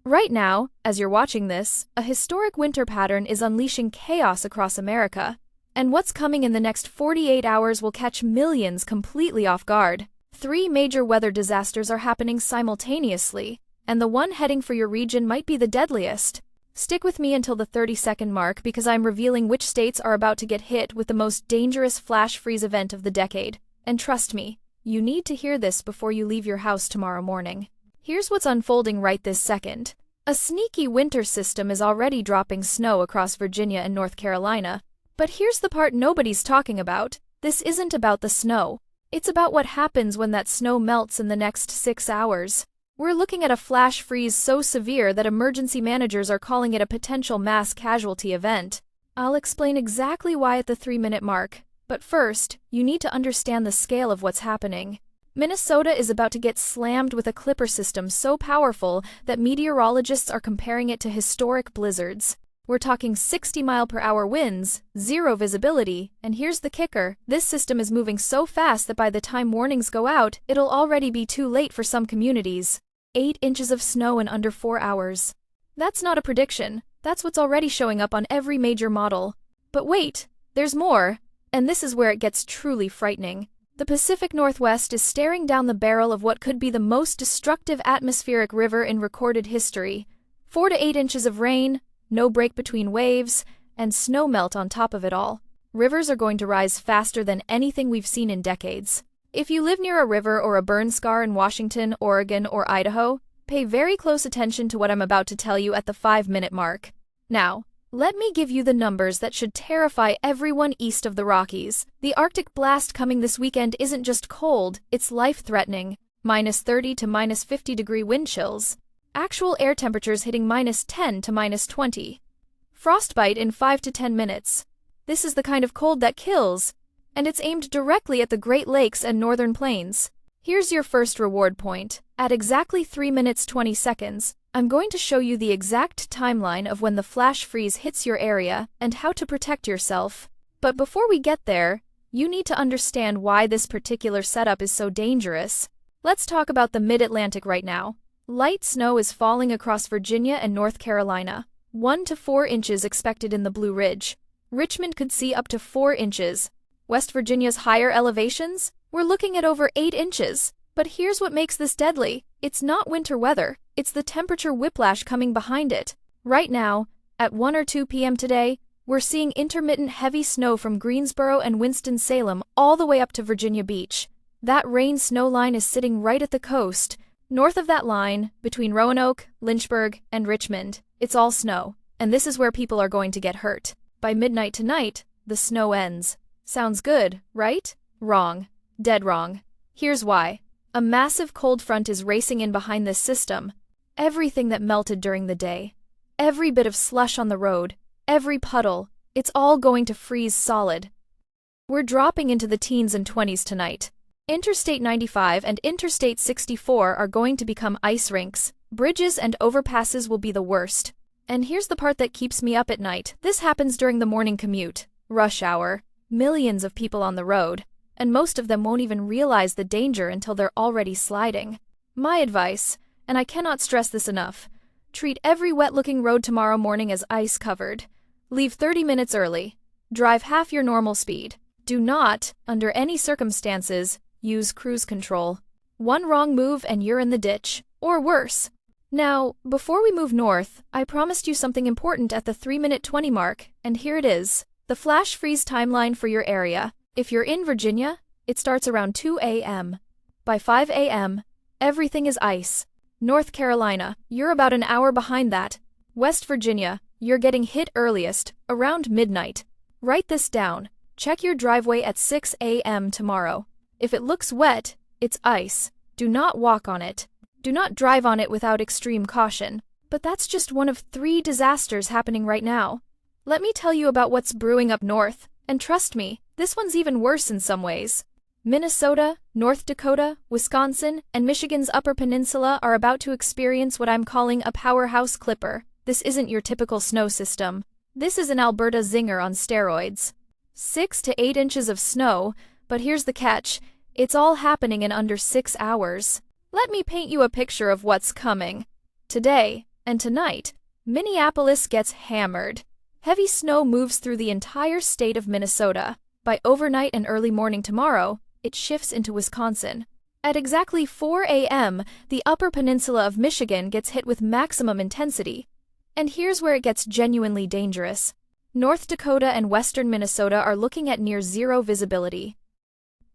Right now, as you're watching this, a historic winter pattern is unleashing chaos across America. And what's coming in the next 48 hours will catch millions completely off guard. Three major weather disasters are happening simultaneously, and the one heading for your region might be the deadliest. Stick with me until the 30-second mark because I'm revealing which states are about to get hit with the most dangerous flash freeze event of the decade. And trust me, you need to hear this before you leave your house tomorrow morning. Here's what's unfolding right this second. A sneaky winter system is already dropping snow across Virginia and North Carolina. But here's the part nobody's talking about. This isn't about the snow. It's about what happens when that snow melts in the next 6 hours. We're looking at a flash freeze so severe that emergency managers are calling it a potential mass casualty event. I'll explain exactly why at the 3-minute mark. But first, you need to understand the scale of what's happening. Minnesota is about to get slammed with a clipper system so powerful that meteorologists are comparing it to historic blizzards. We're talking 60-mile-per-hour winds, zero visibility, and here's the kicker. This system is moving so fast that by the time warnings go out, it'll already be too late for some communities. 8 inches of snow in under 4 hours. That's not a prediction. That's what's already showing up on every major model. But wait, there's more. And this is where it gets truly frightening. The Pacific Northwest is staring down the barrel of what could be the most destructive atmospheric river in recorded history. 4 to 8 inches of rain, no break between waves, and snow melt on top of it all. Rivers are going to rise faster than anything we've seen in decades. If you live near a river or a burn scar in Washington, Oregon, or Idaho, pay very close attention to what I'm about to tell you at the 5-minute mark. Now, let me give you the numbers that should terrify everyone east of the Rockies. The Arctic blast coming this weekend isn't just cold, it's life-threatening. -30 to -50-degree wind chills. Actual air temperatures hitting -10 to -20. Frostbite in 5 to 10 minutes. This is the kind of cold that kills, and it's aimed directly at the Great Lakes and Northern Plains. Here's your first reward point. At exactly 3 minutes 20 seconds, I'm going to show you the exact timeline of when the flash freeze hits your area and how to protect yourself. But before we get there, you need to understand why this particular setup is so dangerous. Let's talk about the mid-Atlantic right now. Light snow is falling across Virginia and North Carolina. 1 to 4 inches expected in the Blue Ridge. Richmond could see up to 4 inches. West Virginia's higher elevations? We're looking at over 8 inches. But here's what makes this deadly. It's not winter weather. It's the temperature whiplash coming behind it. Right now, at 1 or 2 p.m. today, we're seeing intermittent heavy snow from Greensboro and Winston-Salem all the way up to Virginia Beach. That rain-snow line is sitting right at the coast. North of that line, between Roanoke, Lynchburg, and Richmond, it's all snow, and this is where people are going to get hurt. By midnight tonight, the snow ends. Sounds good, right? Wrong. Dead wrong. Here's why. A massive cold front is racing in behind this system. Everything that melted during the day, every bit of slush on the road, every puddle, it's all going to freeze solid. We're dropping into the teens and 20s tonight. Interstate 95 and Interstate 64 are going to become ice rinks. Bridges and overpasses will be the worst. And here's the part that keeps me up at night. This happens during the morning commute. Rush hour. Millions of people on the road. And most of them won't even realize the danger until they're already sliding. My advice, and I cannot stress this enough, treat every wet-looking road tomorrow morning as ice-covered. Leave 30 minutes early. Drive half your normal speed. Do not, under any circumstances, use cruise control. One wrong move and you're in the ditch, or worse. Now, before we move north, I promised you something important at the 3-minute 20 mark, and here it is. The flash freeze timeline for your area. If you're in Virginia, it starts around 2 a.m. By 5 a.m., everything is ice. North Carolina, you're about an hour behind that. West Virginia, you're getting hit earliest, around midnight. Write this down. Check your driveway at 6 a.m. tomorrow. If it looks wet, it's ice. Do not walk on it. Do not drive on it without extreme caution. But that's just one of 3 disasters happening right now. Let me tell you about what's brewing up north, and trust me, this one's even worse in some ways. Minnesota, North Dakota, Wisconsin, and Michigan's Upper Peninsula are about to experience what I'm calling a powerhouse clipper. This isn't your typical snow system. This is an Alberta zinger on steroids. 6 to 8 inches of snow, but here's the catch. It's all happening in under 6 hours. Let me paint you a picture of what's coming. Today, And tonight, Minneapolis gets hammered. Heavy snow moves through the entire state of Minnesota. By overnight and early morning tomorrow, it shifts into Wisconsin. At exactly 4 a.m., the Upper Peninsula of Michigan gets hit with maximum intensity. And here's where it gets genuinely dangerous. North Dakota and western Minnesota are looking at near zero visibility.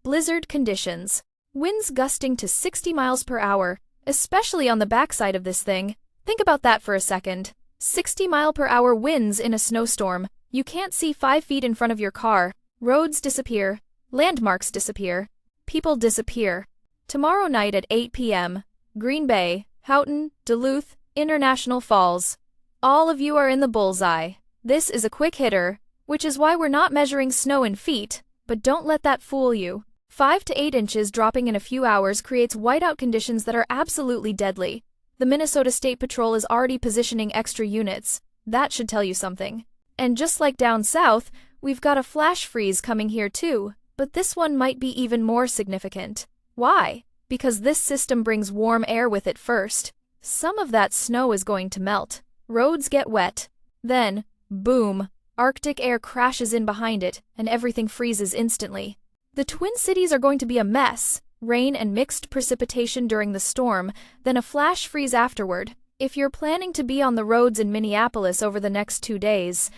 Blizzard conditions. Winds gusting to 60 miles per hour, especially on the backside of this thing. Think about that for a second. 60-mile-per-hour winds in a snowstorm. You can't see 5 feet in front of your car. Roads disappear. Landmarks disappear. People disappear. Tomorrow night at 8 p.m., Green Bay, Houghton, Duluth, International Falls. All of you are in the bullseye. This is a quick hitter, which is why we're not measuring snow in feet, but don't let that fool you. 5 to 8 inches dropping in a few hours creates whiteout conditions that are absolutely deadly. The Minnesota State Patrol is already positioning extra units. That should tell you something. And just like down south, we've got a flash freeze coming here too, but this one might be even more significant. Why? Because this system brings warm air with it first. Some of that snow is going to melt. Roads get wet. Then, boom, Arctic air crashes in behind it, and everything freezes instantly. The Twin Cities are going to be a mess. Rain and mixed precipitation during the storm, then a flash freeze afterward. If you're planning to be on the roads in Minneapolis over the next 2 days,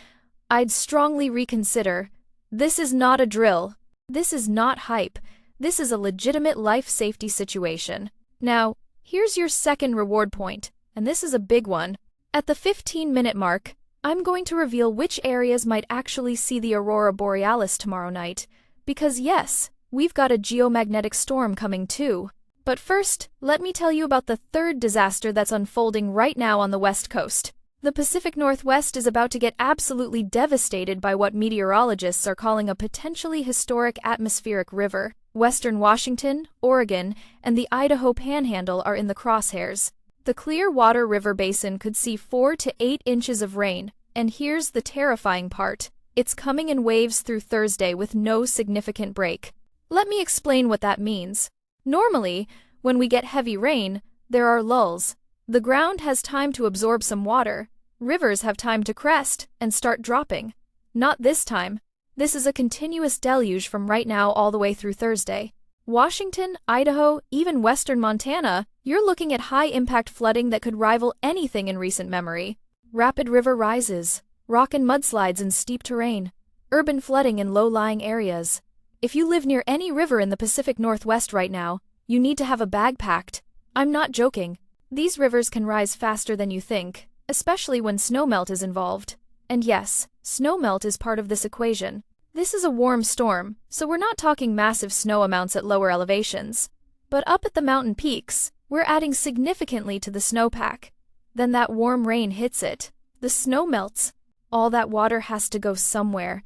I'd strongly reconsider. This is not a drill. This is not hype. This is a legitimate life safety situation. Now, here's your second reward point, and this is a big one. At the 15-minute mark, I'm going to reveal which areas might actually see the aurora borealis tomorrow night. Because yes, we've got a geomagnetic storm coming too. But first, let me tell you about the third disaster that's unfolding right now on the West Coast. The Pacific Northwest is about to get absolutely devastated by what meteorologists are calling a potentially historic atmospheric river. Western Washington, Oregon, and the Idaho Panhandle are in the crosshairs. The Clearwater River Basin could see 4 to 8 inches of rain, and here's the terrifying part. It's coming in waves through Thursday with no significant break. Let me explain what that means. Normally, when we get heavy rain, there are lulls. The ground has time to absorb some water. Rivers have time to crest and start dropping. Not this time. This is a continuous deluge from right now all the way through Thursday. Washington, Idaho, even western Montana, you're looking at high-impact flooding that could rival anything in recent memory. Rapid river rises, rock and mudslides in steep terrain, urban flooding in low-lying areas. If you live near any river in the Pacific Northwest right now, you need to have a bag packed. I'm not joking. These rivers can rise faster than you think, especially when snowmelt is involved. And yes, snowmelt is part of this equation. This is a warm storm, so we're not talking massive snow amounts at lower elevations. But up at the mountain peaks, we're adding significantly to the snowpack. Then that warm rain hits it. The snow melts. All that water has to go somewhere,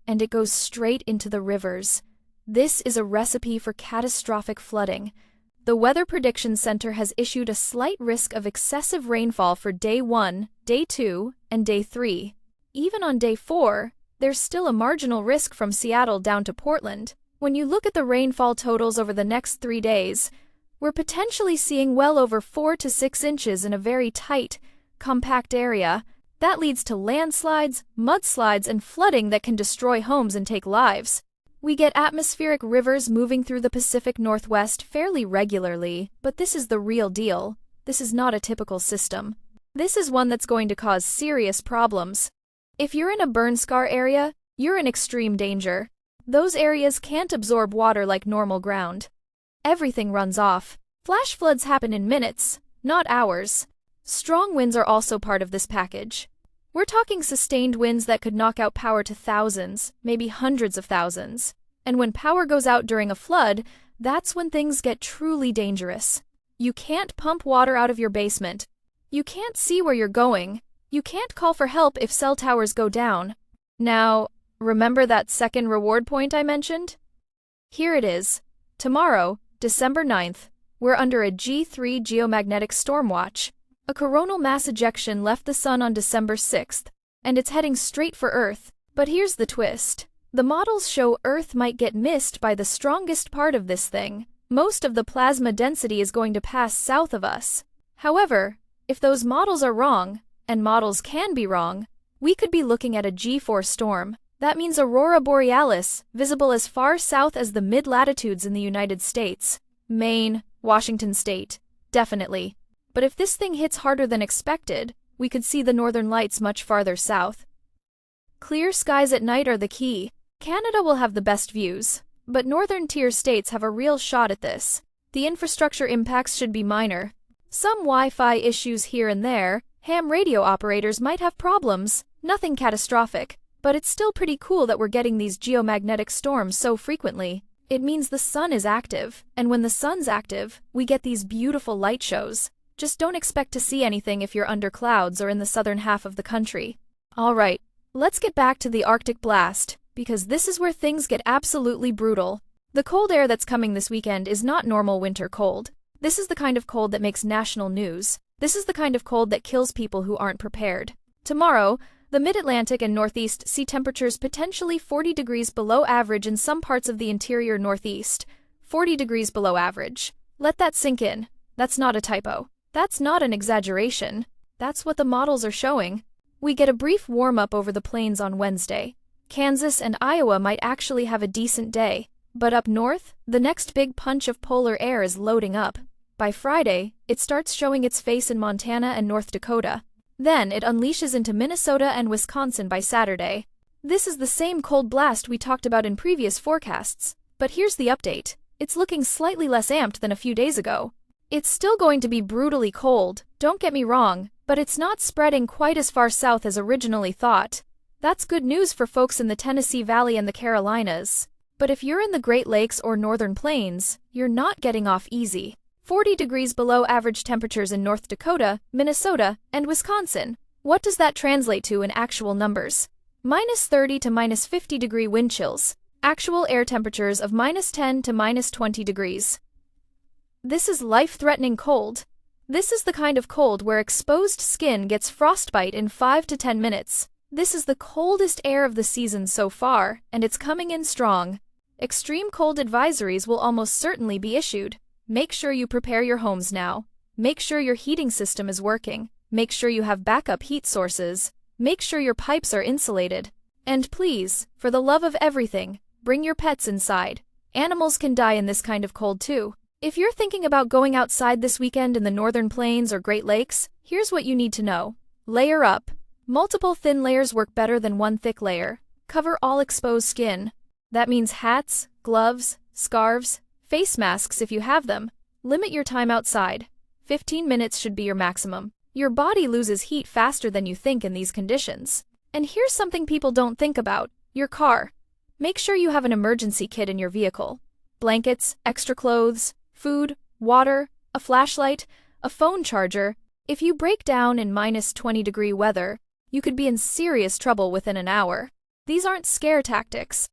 and it goes straight into the rivers. This is a recipe for catastrophic flooding. The Weather Prediction Center has issued a slight risk of excessive rainfall for Day 1, Day 2, and Day 3. Even on Day 4, there's still a marginal risk from Seattle down to Portland. When you look at the rainfall totals over the next 3 days, we're potentially seeing well over 4 to 6 inches in a very tight, compact area. That leads to landslides, mudslides, and flooding that can destroy homes and take lives. We get atmospheric rivers moving through the Pacific Northwest fairly regularly, but this is the real deal. This is not a typical system. This is one that's going to cause serious problems. If you're in a burn scar area, you're in extreme danger. Those areas can't absorb water like normal ground. Everything runs off. Flash floods happen in minutes, not hours. Strong winds are also part of this package. We're talking sustained winds that could knock out power to thousands, maybe hundreds of thousands. And when power goes out during a flood, that's when things get truly dangerous. You can't pump water out of your basement. You can't see where you're going. You can't call for help if cell towers go down. Now, remember that second reward point I mentioned? Here it is. Tomorrow, December 9th, we're under a G3 geomagnetic storm watch. A coronal mass ejection left the sun on December 6th, and it's heading straight for Earth. But here's the twist. The models show Earth might get missed by the strongest part of this thing. Most of the plasma density is going to pass south of us. However, If those models are wrong, and models can be wrong, we could be looking at a G4 storm. That means aurora borealis, visible as far south as the mid-latitudes in the United States. Maine, Washington State, definitely. But if this thing hits harder than expected, we could see the northern lights much farther south. Clear skies at night are the key. Canada will have the best views, but northern tier states have a real shot at this. The infrastructure impacts should be minor. Some Wi-Fi issues here and there, ham radio operators might have problems, nothing catastrophic, but it's still pretty cool that we're getting these geomagnetic storms so frequently. It means the sun is active, and when the sun's active, we get these beautiful light shows. Just don't expect to see anything if you're under clouds or in the southern half of the country. Alright, let's get back to the Arctic blast, because this is where things get absolutely brutal. The cold air that's coming this weekend is not normal winter cold. This is the kind of cold that makes national news. This is the kind of cold that kills people who aren't prepared. Tomorrow, the mid-Atlantic and Northeast see temperatures potentially 40 degrees below average in some parts of the interior Northeast. 40 degrees below average. Let that sink in. That's not a typo. That's not an exaggeration. That's what the models are showing. We get a brief warm-up over the plains on Wednesday. Kansas and Iowa might actually have a decent day. But up north, the next big punch of polar air is loading up. By Friday, it starts showing its face in Montana and North Dakota. Then it unleashes into Minnesota and Wisconsin by Saturday. This is the same cold blast we talked about in previous forecasts. But here's the update. It's looking slightly less amped than a few days ago. It's still going to be brutally cold, don't get me wrong, but it's not spreading quite as far south as originally thought. That's good news for folks in the Tennessee Valley and the Carolinas. But if you're in the Great Lakes or Northern Plains, you're not getting off easy. 40 degrees below average temperatures in North Dakota, Minnesota, and Wisconsin. What does that translate to in actual numbers? -30 to -50 degree wind chills. Actual air temperatures of -10 to -20 degrees. This is life-threatening cold. This is the kind of cold where exposed skin gets frostbite in 5 to 10 minutes. This is the coldest air of the season so far, and it's coming in strong. Extreme cold advisories will almost certainly be issued. Make sure you prepare your homes now. Make sure your heating system is working. Make sure you have backup heat sources. Make sure your pipes are insulated. And please, for the love of everything, bring your pets inside. Animals can die in this kind of cold too. If you're thinking about going outside this weekend in the Northern Plains or Great Lakes, here's what you need to know. Layer up. Multiple thin layers work better than one thick layer. Cover all exposed skin. That means hats, gloves, scarves, face masks if you have them. Limit your time outside. 15 minutes should be your maximum. Your body loses heat faster than you think in these conditions. And here's something people don't think about. Your car. Make sure you have an emergency kit in your vehicle. Blankets, extra clothes, food, water, a flashlight, a phone charger. If you break down in -20 degree weather, you could be in serious trouble within an hour. These aren't scare tactics.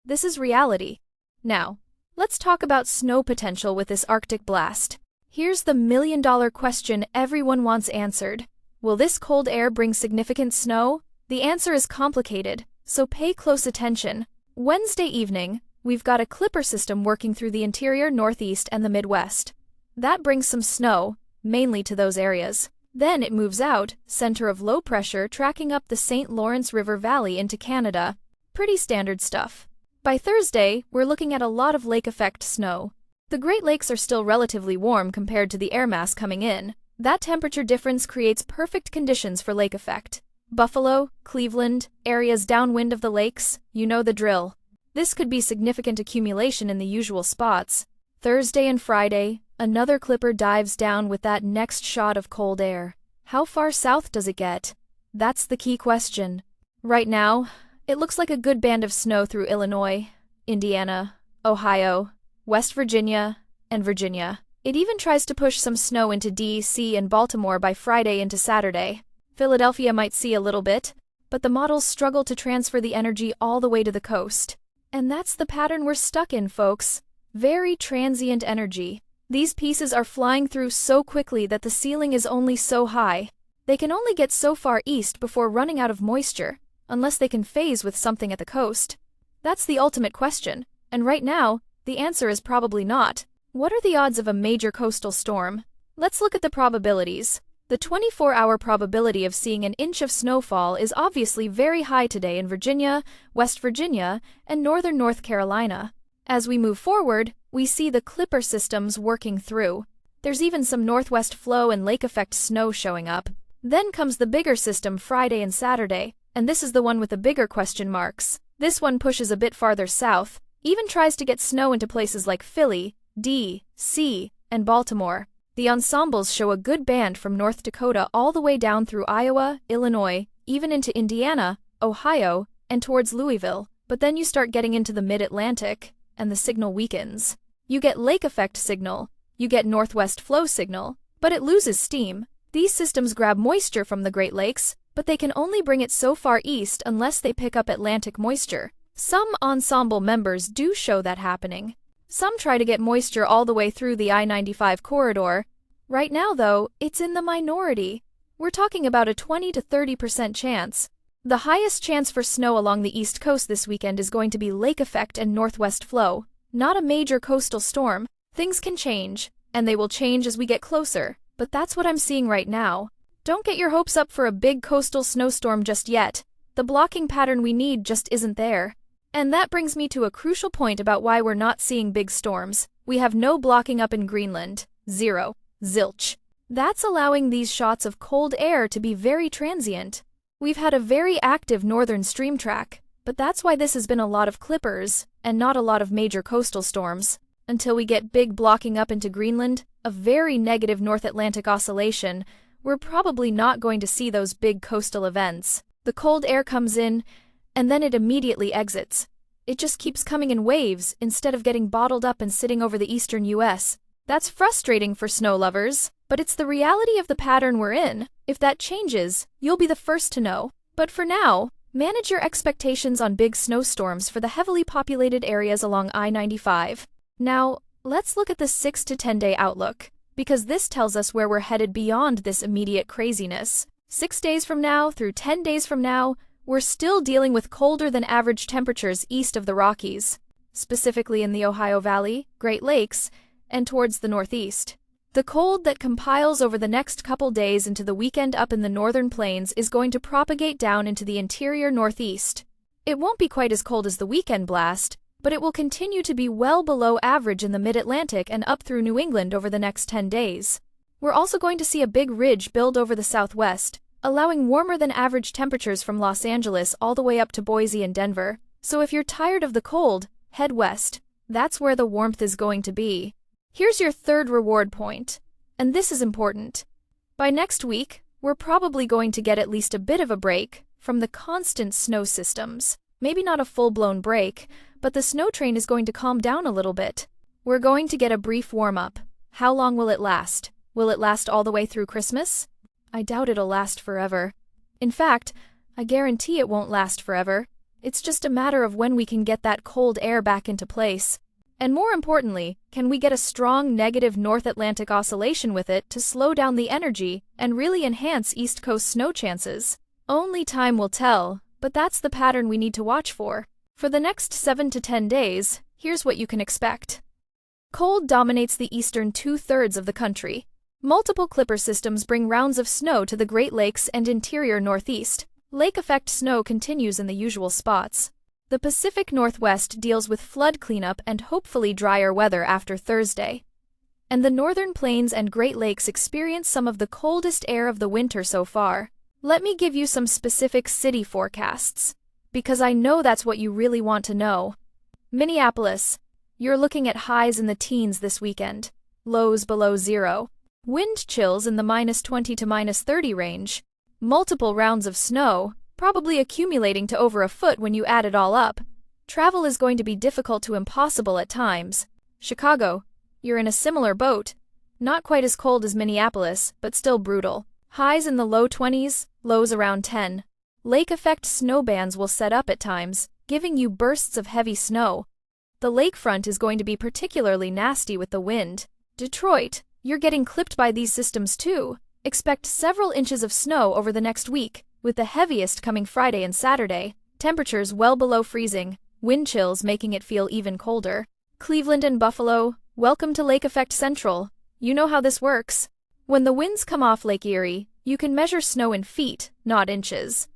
This is reality. Now, let's talk about snow potential with this Arctic blast. Here's the million-dollar question everyone wants answered. Will this cold air bring significant snow? The answer is complicated, so pay close attention. Wednesday evening, we've got a clipper system working through the interior Northeast and the Midwest. That brings some snow, mainly to those areas. Then it moves out, center of low pressure tracking up the St. Lawrence River Valley into Canada. Pretty standard stuff. By Thursday, we're looking at a lot of lake effect snow. The Great Lakes are still relatively warm compared to the air mass coming in. That temperature difference creates perfect conditions for lake effect. Buffalo, Cleveland, areas downwind of the lakes, you know the drill. This could be significant accumulation in the usual spots. Thursday and Friday, another clipper dives down with that next shot of cold air. How far south does it get? That's the key question. Right now, it looks like a good band of snow through Illinois, Indiana, Ohio, West Virginia, and Virginia. It even tries to push some snow into D.C. and Baltimore by Friday into Saturday. Philadelphia might see a little bit, but the models struggle to transfer the energy all the way to the coast. And that's the pattern we're stuck in, folks. Very transient energy. These pieces are flying through so quickly that the ceiling is only so high. They can only get so far east before running out of moisture, unless they can phase with something at the coast. That's the ultimate question, and right now, the answer is probably not. What are the odds of a major coastal storm? Let's look at the probabilities. The 24-hour probability of seeing an inch of snowfall is obviously very high today in Virginia, West Virginia, and northern North Carolina. As we move forward, we see the Clipper systems working through. There's even some northwest flow and lake effect snow showing up. Then comes the bigger system Friday and Saturday, and this is the one with the bigger question marks. This one pushes a bit farther south, even tries to get snow into places like Philly, D.C., and Baltimore. The ensembles show a good band from North Dakota all the way down through Iowa, Illinois, even into Indiana, Ohio, and towards Louisville. But then you start getting into the mid-Atlantic, and the signal weakens. You get lake effect signal, you get northwest flow signal, but it loses steam. These systems grab moisture from the Great Lakes, but they can only bring it so far east unless they pick up Atlantic moisture. Some ensemble members do show that happening. Some try to get moisture all the way through the I-95 corridor. Right now, though, it's in the minority. We're talking about a 20 to 30% chance. The highest chance for snow along the East Coast this weekend is going to be lake effect and northwest flow, not a major coastal storm. Things can change, and they will change as we get closer, but that's what I'm seeing right now. Don't get your hopes up for a big coastal snowstorm just yet. The blocking pattern we need just isn't there. And that brings me to a crucial point about why we're not seeing big storms. We have no blocking up in Greenland. Zero. Zilch. That's allowing these shots of cold air to be very transient. We've had a very active northern stream track, but that's why this has been a lot of clippers, and not a lot of major coastal storms. Until we get big blocking up into Greenland, a very negative North Atlantic oscillation, we're probably not going to see those big coastal events. The cold air comes in, and then it immediately exits. It just keeps coming in waves instead of getting bottled up and sitting over the eastern U.S. That's frustrating for snow lovers, but it's the reality of the pattern we're in. If that changes, you'll be the first to know. But for now, manage your expectations on big snowstorms for the heavily populated areas along I-95. Now, let's look at the 6 to 10-day outlook, because this tells us where we're headed beyond this immediate craziness. 6 days from now through 10 days from now, we're still dealing with colder than average temperatures east of the Rockies, specifically in the Ohio Valley, Great Lakes, and towards the northeast. The cold that compiles over the next couple days into the weekend up in the northern plains is going to propagate down into the interior northeast. It won't be quite as cold as the weekend blast, but it will continue to be well below average in the mid-Atlantic and up through New England over the next 10 days. We're also going to see a big ridge build over the southwest, allowing warmer than average temperatures from Los Angeles all the way up to Boise and Denver. So if you're tired of the cold, head west. That's where the warmth is going to be. Here's your third reward point, and this is important. By next week, we're probably going to get at least a bit of a break from the constant snow systems. Maybe not a full-blown break, but the snow train is going to calm down a little bit. We're going to get a brief warm-up. How long will it last? Will it last all the way through Christmas? I doubt it'll last forever. In fact, I guarantee it won't last forever. It's just a matter of when we can get that cold air back into place. And more importantly, can we get a strong negative North Atlantic oscillation with it to slow down the energy and really enhance East Coast snow chances? Only time will tell, but that's the pattern we need to watch for. For the next 7 to 10 days, here's what you can expect. Cold dominates the eastern 2/3 of the country. Multiple clipper systems bring rounds of snow to the Great Lakes and interior northeast. Lake effect snow continues in the usual spots. The Pacific Northwest deals with flood cleanup and hopefully drier weather after Thursday. And the northern plains and Great Lakes experience some of the coldest air of the winter so far. Let me give you some specific city forecasts, because I know that's what you really want to know. Minneapolis, you're looking at highs in the teens this weekend, lows below zero. Wind chills in the -20 to -30 range. Multiple rounds of snow, probably accumulating to over a foot when you add it all up. Travel is going to be difficult to impossible at times. Chicago, you're in a similar boat. Not quite as cold as Minneapolis, but still brutal. Highs in the low 20s, lows around 10. Lake effect snow bands will set up at times, giving you bursts of heavy snow. The lakefront is going to be particularly nasty with the wind. Detroit, you're getting clipped by these systems too. Expect several inches of snow over the next week, with the heaviest coming Friday and Saturday. Temperatures well below freezing, wind chills making it feel even colder. Cleveland and Buffalo, welcome to Lake Effect Central. You know how this works. When the winds come off Lake Erie, you can measure snow in feet, not inches.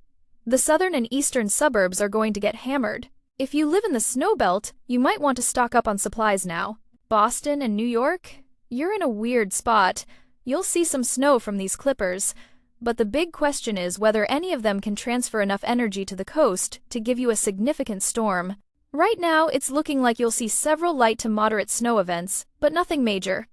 The southern and eastern suburbs are going to get hammered. If you live in the snow belt, you might want to stock up on supplies now. Boston and New York? You're in a weird spot. You'll see some snow from these clippers, but the big question is whether any of them can transfer enough energy to the coast to give you a significant storm. Right now, it's looking like you'll see several light to moderate snow events, but nothing major.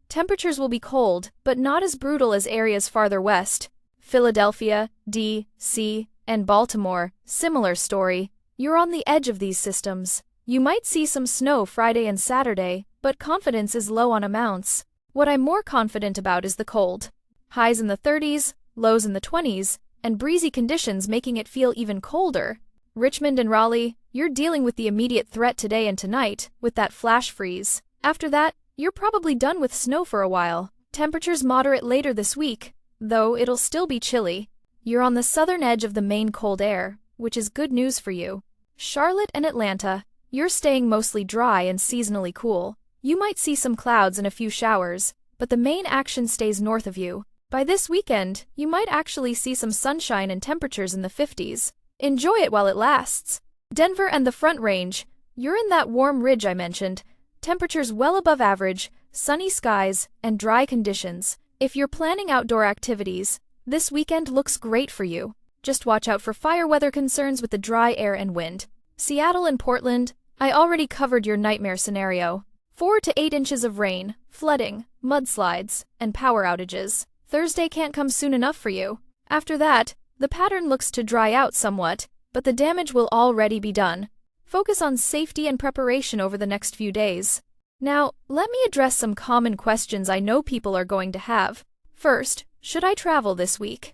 Temperatures will be cold, but not as brutal as areas farther west. Philadelphia, D.C., and Baltimore, similar story. You're on the edge of these systems. You might see some snow Friday and Saturday, but confidence is low on amounts. What I'm more confident about is the cold. Highs in the 30s, lows in the 20s, and breezy conditions making it feel even colder. Richmond and Raleigh, you're dealing with the immediate threat today and tonight, with that flash freeze. After that, you're probably done with snow for a while. Temperatures moderate later this week, though it'll still be chilly. You're on the southern edge of the main cold air, which is good news for you. Charlotte and Atlanta, you're staying mostly dry and seasonally cool. You might see some clouds and a few showers, but the main action stays north of you. By this weekend, you might actually see some sunshine and temperatures in the 50s. Enjoy it while it lasts. Denver and the Front Range, you're in that warm ridge I mentioned. Temperatures well above average, sunny skies, and dry conditions. If you're planning outdoor activities, this weekend looks great for you. Just watch out for fire weather concerns with the dry air and wind. Seattle and Portland, I already covered your nightmare scenario. 4 to 8 inches of rain, flooding, mudslides, and power outages. Thursday can't come soon enough for you. After that, the pattern looks to dry out somewhat, but the damage will already be done. Focus on safety and preparation over the next few days. Now, let me address some common questions I know people are going to have. First, should I travel this week?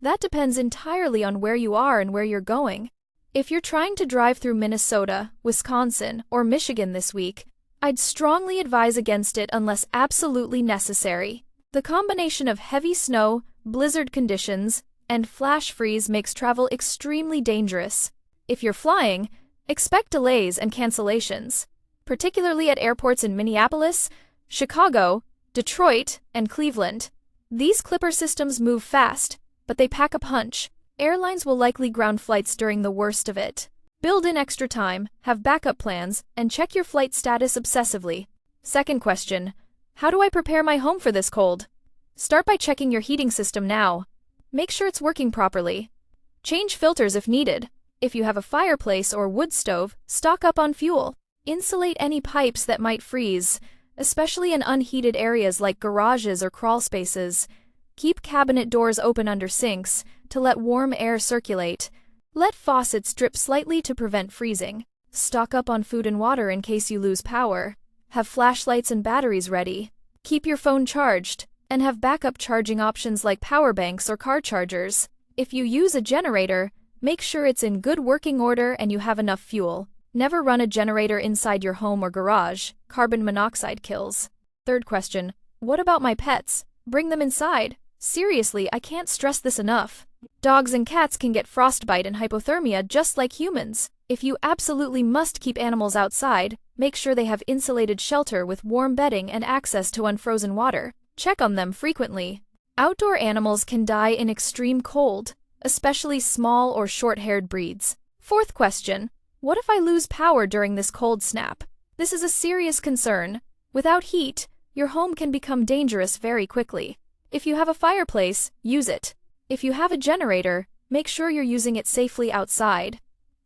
That depends entirely on where you are and where you're going. If you're trying to drive through Minnesota, Wisconsin, or Michigan this week, I'd strongly advise against it unless absolutely necessary. The combination of heavy snow, blizzard conditions, and flash freeze makes travel extremely dangerous. If you're flying, expect delays and cancellations, particularly at airports in Minneapolis, Chicago, Detroit, and Cleveland. These Clipper systems move fast, but they pack a punch. Airlines will likely ground flights during the worst of it. Build in extra time, have backup plans, and check your flight status obsessively. Second question, how do I prepare my home for this cold? Start by checking your heating system now. Make sure it's working properly. Change filters if needed. If you have a fireplace or wood stove, stock up on fuel. Insulate any pipes that might freeze, especially in unheated areas like garages or crawl spaces. Keep cabinet doors open under sinks to let warm air circulate. Let faucets drip slightly to prevent freezing. Stock up on food and water in case you lose power. Have flashlights and batteries ready. Keep your phone charged, and have backup charging options like power banks or car chargers. If you use a generator, make sure it's in good working order and you have enough fuel. Never run a generator inside your home or garage. Carbon monoxide kills. Third question, what about my pets? Bring them inside. Seriously, I can't stress this enough. Dogs and cats can get frostbite and hypothermia just like humans. If you absolutely must keep animals outside, make sure they have insulated shelter with warm bedding and access to unfrozen water. Check on them frequently. Outdoor animals can die in extreme cold, especially small or short-haired breeds. Fourth question, what if I lose power during this cold snap? This is a serious concern. Without heat, your home can become dangerous very quickly. If you have a fireplace, use it. If you have a generator, make sure you're using it safely outside.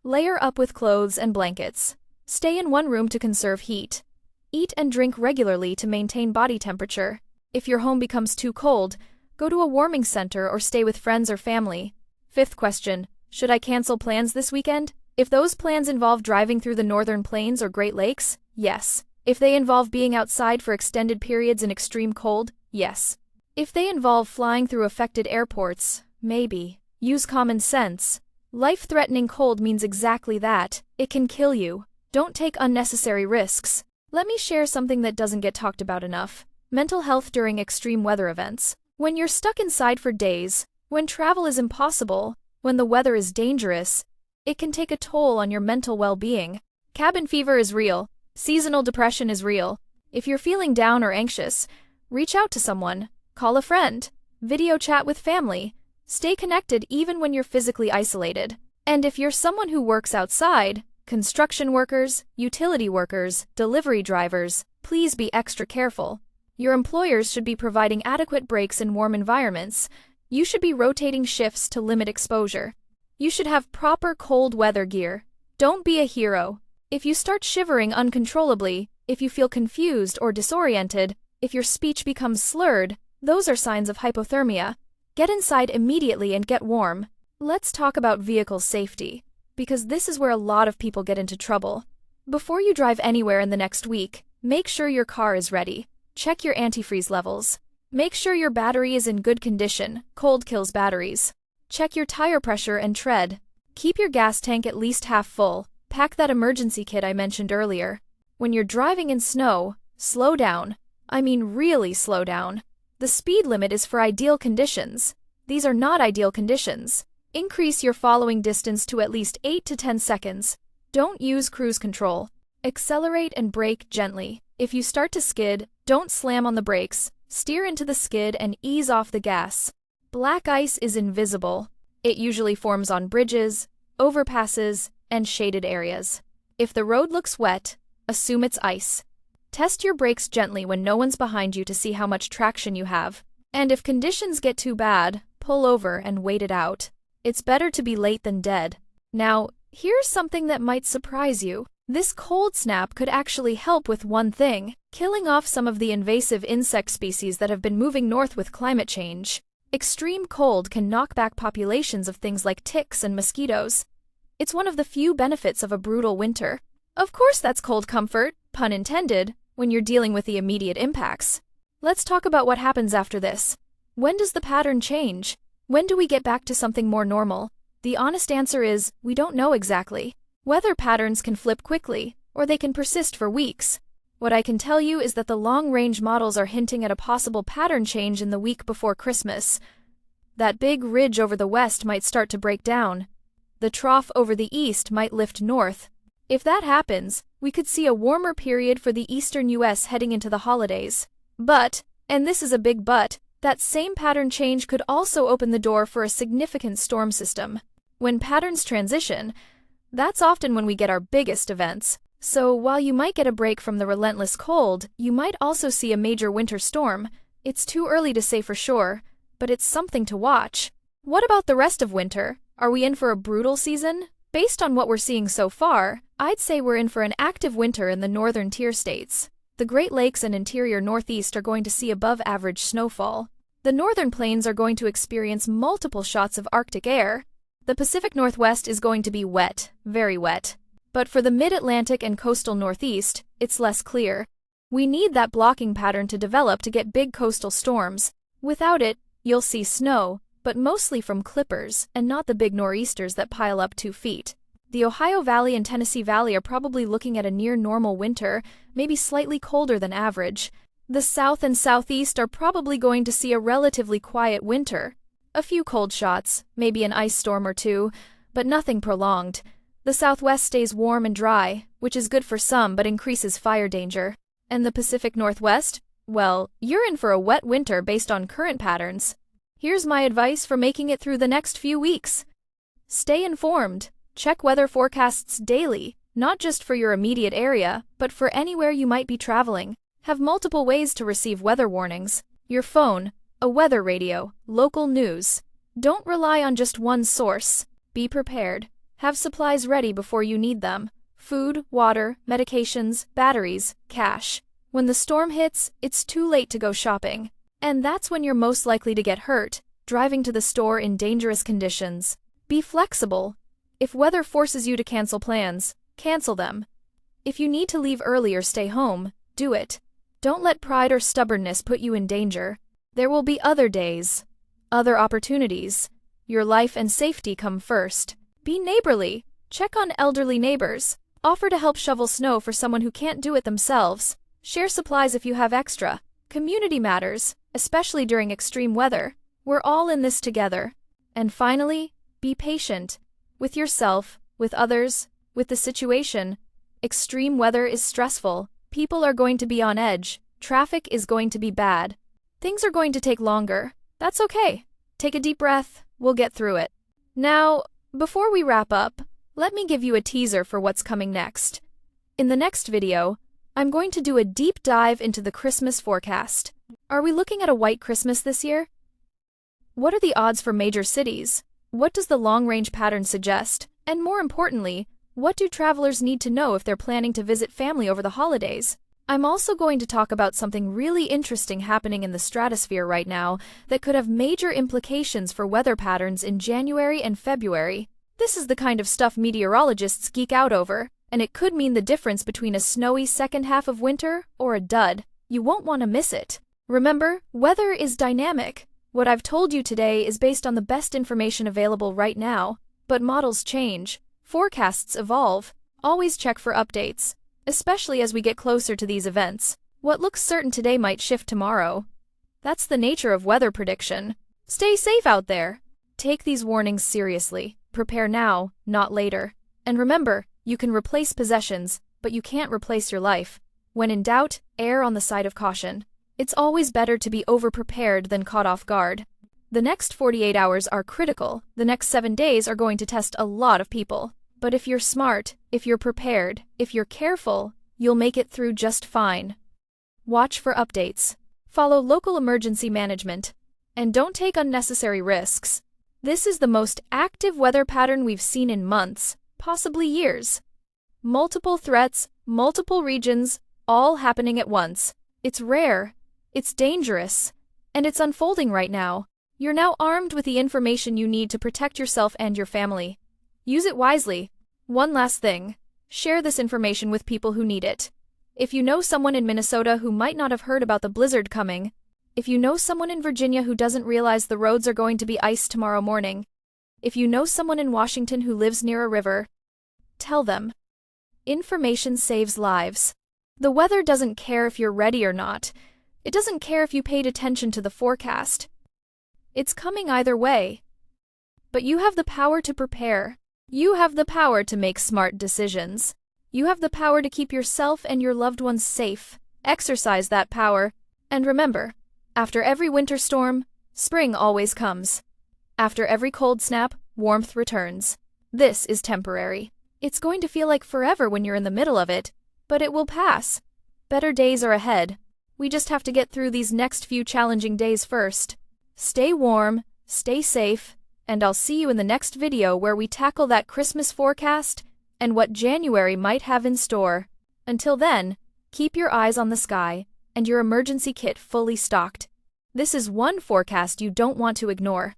Layer up with clothes and blankets. Stay in one room to conserve heat. Eat and drink regularly to maintain body temperature. If your home becomes too cold, go to a warming center or stay with friends or family. Fifth question, should I cancel plans this weekend? If those plans involve driving through the northern plains or Great Lakes, yes. If they involve being outside for extended periods in extreme cold, yes. If they involve flying through affected airports, maybe. Use common sense. Life-threatening cold means exactly that. It can kill you. Don't take unnecessary risks. Let me share something that doesn't get talked about enough. Mental health during extreme weather events. When you're stuck inside for days, when travel is impossible, when the weather is dangerous, it can take a toll on your mental well-being. Cabin fever is real. Seasonal depression is real. If you're feeling down or anxious, reach out to someone. Call a friend. Video chat with family. Stay connected even when you're physically isolated. And if you're someone who works outside, construction workers, utility workers, delivery drivers, please be extra careful. Your employers should be providing adequate breaks in warm environments. You should be rotating shifts to limit exposure. You should have proper cold weather gear. Don't be a hero. If you start shivering uncontrollably, if you feel confused or disoriented, if your speech becomes slurred, those are signs of hypothermia. Get inside immediately and get warm. Let's talk about vehicle safety, because this is where a lot of people get into trouble. Before you drive anywhere in the next week, make sure your car is ready. Check your antifreeze levels. Make sure your battery is in good condition. Cold kills batteries. Check your tire pressure and tread. Keep your gas tank at least half full. Pack that emergency kit I mentioned earlier. When you're driving in snow, slow down. I mean really slow down. The speed limit is for ideal conditions. These are not ideal conditions. Increase your following distance to at least 8 to 10 seconds. Don't use cruise control. Accelerate and brake gently. If you start to skid, don't slam on the brakes. Steer into the skid and ease off the gas. Black ice is invisible. It usually forms on bridges, overpasses, and shaded areas. If the road looks wet, assume it's ice. Test your brakes gently when no one's behind you to see how much traction you have. And if conditions get too bad, pull over and wait it out. It's better to be late than dead. Now, here's something that might surprise you. This cold snap could actually help with one thing: killing off some of the invasive insect species that have been moving north with climate change. Extreme cold can knock back populations of things like ticks and mosquitoes. It's one of the few benefits of a brutal winter. Of course that's cold comfort, pun intended, when you're dealing with the immediate impacts. Let's talk about what happens after this. When does the pattern change? When do we get back to something more normal? The honest answer is, we don't know exactly. Weather patterns can flip quickly, or they can persist for weeks. What I can tell you is that the long-range models are hinting at a possible pattern change in the week before Christmas. That big ridge over the west might start to break down. The trough over the east might lift north. If that happens, we could see a warmer period for the eastern U.S. heading into the holidays. But, and this is a big but, that same pattern change could also open the door for a significant storm system. When patterns transition, that's often when we get our biggest events. So while you might get a break from the relentless cold, you might also see a major winter storm. It's too early to say for sure, but it's something to watch. What about the rest of winter? Are we in for a brutal season? Based on what we're seeing so far, I'd say we're in for an active winter in the northern tier states. The Great Lakes and interior Northeast are going to see above-average snowfall. The northern plains are going to experience multiple shots of Arctic air. The Pacific Northwest is going to be wet, very wet. But for the mid-Atlantic and coastal Northeast, it's less clear. We need that blocking pattern to develop to get big coastal storms. Without it, you'll see snow, but mostly from clippers and not the big nor'easters that pile up 2 feet. The Ohio Valley and Tennessee Valley are probably looking at a near-normal winter, maybe slightly colder than average. The South and Southeast are probably going to see a relatively quiet winter. A few cold shots, maybe an ice storm or two, but nothing prolonged. The Southwest stays warm and dry, which is good for some but increases fire danger. And the Pacific Northwest? Well, you're in for a wet winter based on current patterns. Here's my advice for making it through the next few weeks. Stay informed. Check weather forecasts daily, not just for your immediate area, but for anywhere you might be traveling. Have multiple ways to receive weather warnings: your phone, a weather radio, local news. Don't rely on just one source. Be prepared. Have supplies ready before you need them. Food, water, medications, batteries, cash. When the storm hits, it's too late to go shopping. And that's when you're most likely to get hurt, driving to the store in dangerous conditions. Be flexible. If weather forces you to cancel plans, cancel them. If you need to leave early or stay home, do it. Don't let pride or stubbornness put you in danger. There will be other days, other opportunities. Your life and safety come first. Be neighborly. Check on elderly neighbors. Offer to help shovel snow for someone who can't do it themselves. Share supplies if you have extra. Community matters, especially during extreme weather. We're all in this together. And finally, be patient. With yourself, with others, with the situation. Extreme weather is stressful. People are going to be on edge. Traffic is going to be bad. Things are going to take longer. That's okay. Take a deep breath. We'll get through it. Now, before we wrap up, let me give you a teaser for what's coming next. In the next video, I'm going to do a deep dive into the Christmas forecast. Are we looking at a white Christmas this year? What are the odds for major cities? What does the long-range pattern suggest? And more importantly, what do travelers need to know if they're planning to visit family over the holidays? I'm also going to talk about something really interesting happening in the stratosphere right now that could have major implications for weather patterns in January and February. This is the kind of stuff meteorologists geek out over, and it could mean the difference between a snowy second half of winter or a dud. You won't want to miss it. Remember, weather is dynamic. What I've told you today is based on the best information available right now, but models change, forecasts evolve. Always check for updates, especially as we get closer to these events. What looks certain today might shift tomorrow. That's the nature of weather prediction. Stay safe out there. Take these warnings seriously. Prepare now, not later. And remember, you can replace possessions, but you can't replace your life. When in doubt, err on the side of caution. It's always better to be over-prepared than caught off guard. The next 48 hours are critical. The next 7 days are going to test a lot of people. But if you're smart, if you're prepared, if you're careful, you'll make it through just fine. Watch for updates. Follow local emergency management. And don't take unnecessary risks. This is the most active weather pattern we've seen in months, possibly years. Multiple threats, multiple regions, all happening at once. It's rare, it's dangerous, and it's unfolding right now. You're now armed with the information you need to protect yourself and your family. Use it wisely. One last thing. Share this information with people who need it. If you know someone in Minnesota who might not have heard about the blizzard coming, if you know someone in Virginia who doesn't realize the roads are going to be ice tomorrow morning, if you know someone in Washington who lives near a river, tell them. Information saves lives. The weather doesn't care if you're ready or not. It doesn't care if you paid attention to the forecast. It's coming either way. But you have the power to prepare. You have the power to make smart decisions. You have the power to keep yourself and your loved ones safe. Exercise that power. And remember, after every winter storm, spring always comes. After every cold snap, warmth returns. This is temporary. It's going to feel like forever when you're in the middle of it, but it will pass. Better days are ahead. We just have to get through these next few challenging days first. Stay warm, stay safe, and I'll see you in the next video where we tackle that Christmas forecast and what January might have in store. Until then, keep your eyes on the sky and your emergency kit fully stocked. This is one forecast you don't want to ignore.